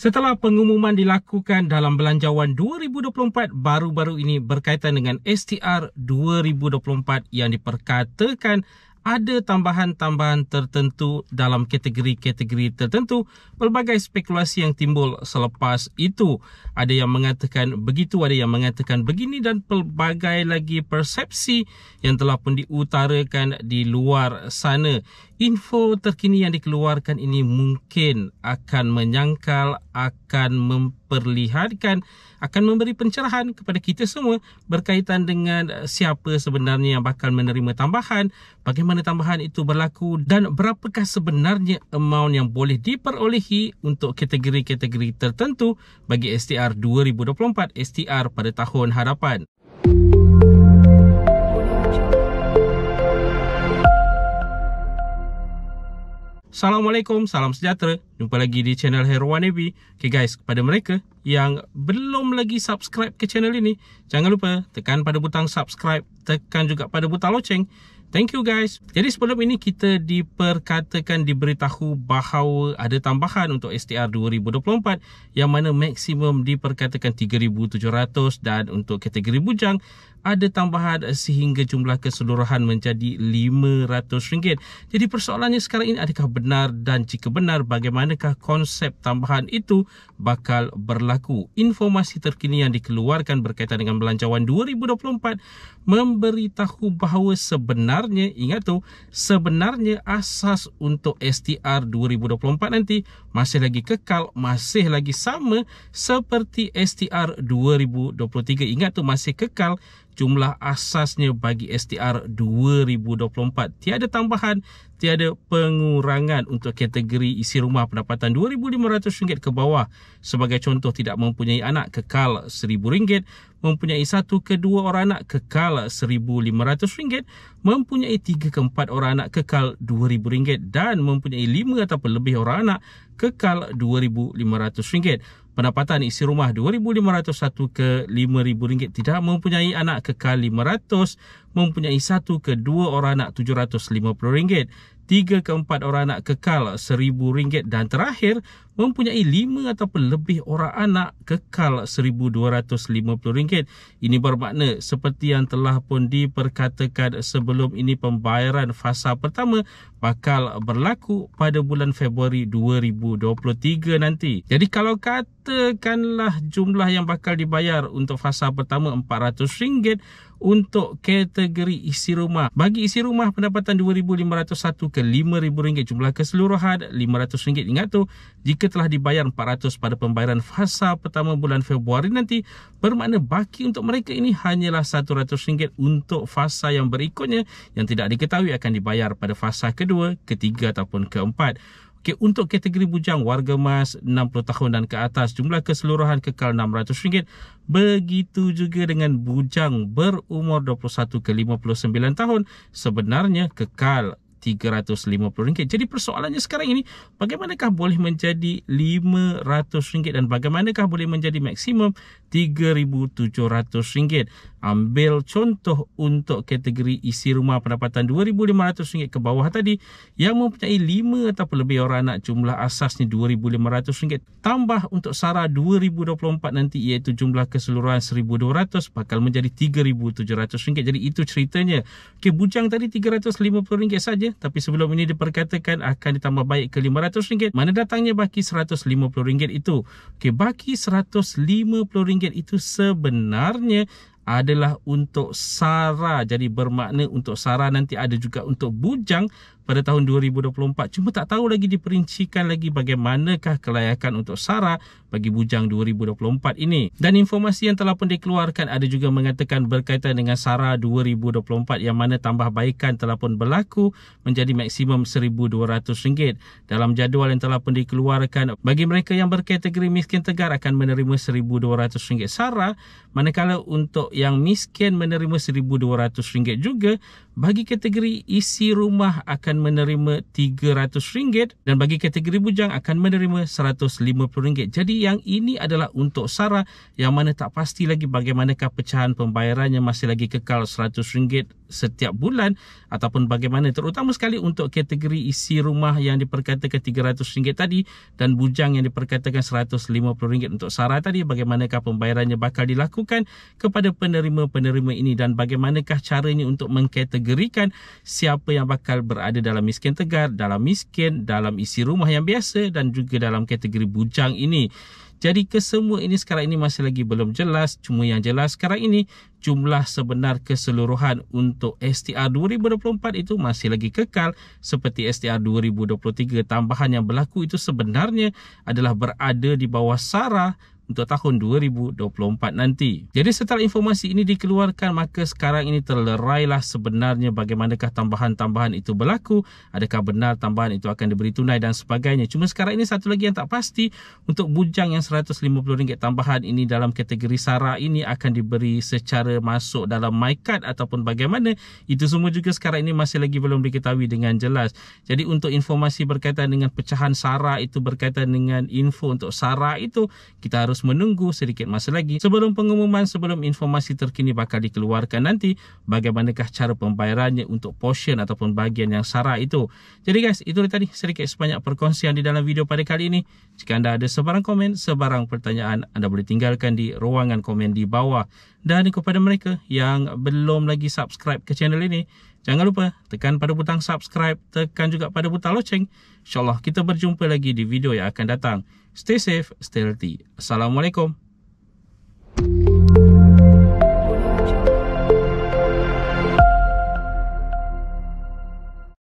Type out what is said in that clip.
Setelah pengumuman dilakukan dalam Belanjawan 2024 baru-baru ini berkaitan dengan STR 2024 yang diperkatakan ada tambahan-tambahan tertentu dalam kategori-kategori tertentu, pelbagai spekulasi yang timbul selepas itu. Ada yang mengatakan begitu, ada yang mengatakan begini dan pelbagai lagi persepsi yang telah pun diutarakan di luar sana. Info terkini yang dikeluarkan ini mungkin akan menyangkal, akan memperlihatkan, akan memberi pencerahan kepada kita semua berkaitan dengan siapa sebenarnya yang bakal menerima tambahan, bagaimana tambahan itu berlaku dan berapakah sebenarnya amount yang boleh diperolehi untuk kategori-kategori tertentu bagi STR 2024, STR pada tahun hadapan. Assalamualaikum, salam sejahtera. Jumpa lagi di channel Herowan Navy. Okay guys, kepada mereka yang belum lagi subscribe ke channel ini, jangan lupa tekan pada butang subscribe, tekan juga pada butang loceng. Thank you guys. Jadi sebelum ini kita diperkatakan, diberitahu bahawa ada tambahan untuk STR 2024 yang mana maksimum diperkatakan 3,700 dan untuk kategori bujang ada tambahan sehingga jumlah keseluruhan menjadi RM500. Jadi persoalannya sekarang ini, adakah benar, dan jika benar bagaimanakah konsep tambahan itu bakal berlaku? Informasi terkini yang dikeluarkan berkaitan dengan Belanjawan 2024 memberitahu bahawa sebenarnya, ingat tu, sebenarnya asas untuk STR 2024 nanti masih lagi kekal, masih lagi sama seperti STR 2023. Ingat tu, masih kekal jumlah asasnya bagi STR 2024. Tiada tambahan, tiada pengurangan untuk kategori isi rumah pendapatan RM2,500 ke bawah. Sebagai contoh, tidak mempunyai anak, kekal RM1,000. Mempunyai 1 ke 2 orang anak, kekal RM1,500. Mempunyai 3 ke 4 orang anak, kekal RM2,000. Dan mempunyai 5 ataupun lebih orang anak, kekal RM2,500. Pendapatan isi rumah RM2,500 ke RM5,000. Tidak mempunyai anak, kekal RM500. Mempunyai 1 ke 2 orang anak, RM750. 3 ke 4 orang anak, kekal RM1,000. Dan terakhir, mempunyai 5 ataupun lebih orang anak, kekal RM1,250. Ini bermakna seperti yang telah pun diperkatakan sebelum ini, pembayaran fasa pertama bakal berlaku pada bulan Februari 2023 nanti. Jadi kalau katakanlah jumlah yang bakal dibayar untuk fasa pertama RM400 untuk kategori isi rumah. Bagi isi rumah pendapatan RM2,501 ke RM5,000, jumlah keseluruhan RM500. Ingat tu, jika telah dibayar RM400 pada pembayaran fasa pertama bulan Februari nanti, bermakna baki untuk mereka ini hanyalah RM100 untuk fasa yang berikutnya yang tidak diketahui akan dibayar pada fasa kedua, ketiga ataupun keempat. Okay, untuk kategori bujang warga emas 60 tahun dan ke atas, jumlah keseluruhan kekal RM600. Begitu juga dengan bujang berumur 21 ke 59 tahun, sebenarnya kekal RM350. Jadi persoalannya sekarang ini, bagaimanakah boleh menjadi RM500 dan bagaimanakah boleh menjadi maksimum RM3,700? Ambil contoh untuk kategori isi rumah pendapatan RM2,500 ke bawah tadi yang mempunyai 5 ataupun lebih orang anak, jumlah asasnya RM2,500. Tambah untuk SARA 2024 nanti iaitu jumlah keseluruhan RM1,200 bakal menjadi RM3,700. Jadi itu ceritanya. Okay, bujang tadi RM350 saja, tapi sebelum ini diperkatakan akan ditambah baik ke RM500. Mana datangnya baki RM150 itu? Okay, baki RM150 itu sebenarnya adalah untuk SARA. Jadi bermakna untuk SARA nanti ada juga untuk bujang pada tahun 2024. Cuma tak tahu lagi, diperincikan lagi bagaimanakah kelayakan untuk SARA bagi bujang 2024 ini. Dan informasi yang telah pun dikeluarkan ada juga mengatakan berkaitan dengan SARA 2024 yang mana tambah baikan telah pun berlaku menjadi maksimum RM1,200. Dalam jadual yang telah pun dikeluarkan, bagi mereka yang berkategori miskin tegar akan menerima RM1,200 SARA, manakala untuk yang miskin menerima RM1,200 juga. Bagi kategori isi rumah akan menerima RM300 dan bagi kategori bujang akan menerima RM150. Jadi yang ini adalah untuk SARA yang mana tak pasti lagi bagaimanakah pecahan pembayarannya, masih lagi kekal RM100 setiap bulan ataupun bagaimana, terutama sekali untuk kategori isi rumah yang diperkatakan RM300 tadi dan bujang yang diperkatakan RM150 untuk SARA tadi, bagaimanakah pembayarannya bakal dilakukan kepada penerima-penerima ini dan bagaimanakah caranya untuk mengkategorikan siapa yang bakal berada dalam miskin tegar, dalam miskin, dalam isi rumah yang biasa dan juga dalam kategori bujang ini. Jadi kesemua ini sekarang ini masih lagi belum jelas. Cuma yang jelas sekarang ini jumlah sebenar keseluruhan untuk STR 2024 itu masih lagi kekal seperti STR 2023. Tambahan yang berlaku itu sebenarnya adalah berada di bawah SARA untuk tahun 2024 nanti. Jadi setelah informasi ini dikeluarkan, maka sekarang ini terlerailah sebenarnya bagaimanakah tambahan-tambahan itu berlaku, adakah benar tambahan itu akan diberi tunai dan sebagainya. Cuma sekarang ini satu lagi yang tak pasti, untuk bujang yang RM150 tambahan ini dalam kategori SARA ini akan diberi secara masuk dalam MyCard ataupun bagaimana, itu semua juga sekarang ini masih lagi belum diketahui dengan jelas. Jadi untuk informasi berkaitan dengan pecahan SARA itu, berkaitan dengan info untuk SARA itu, kita harus menunggu sedikit masa lagi sebelum pengumuman, sebelum informasi terkini bakal dikeluarkan nanti bagaimanakah cara pembayarannya untuk portion ataupun bahagian yang SARA itu. Jadi guys, itu tadi sedikit sebanyak perkongsian di dalam video pada kali ini. Jika anda ada sebarang komen, sebarang pertanyaan, anda boleh tinggalkan di ruangan komen di bawah. Dan kepada mereka yang belum lagi subscribe ke channel ini, jangan lupa tekan pada butang subscribe, tekan juga pada butang loceng. InsyaAllah kita berjumpa lagi di video yang akan datang. Stay safe, stay healthy. Assalamualaikum.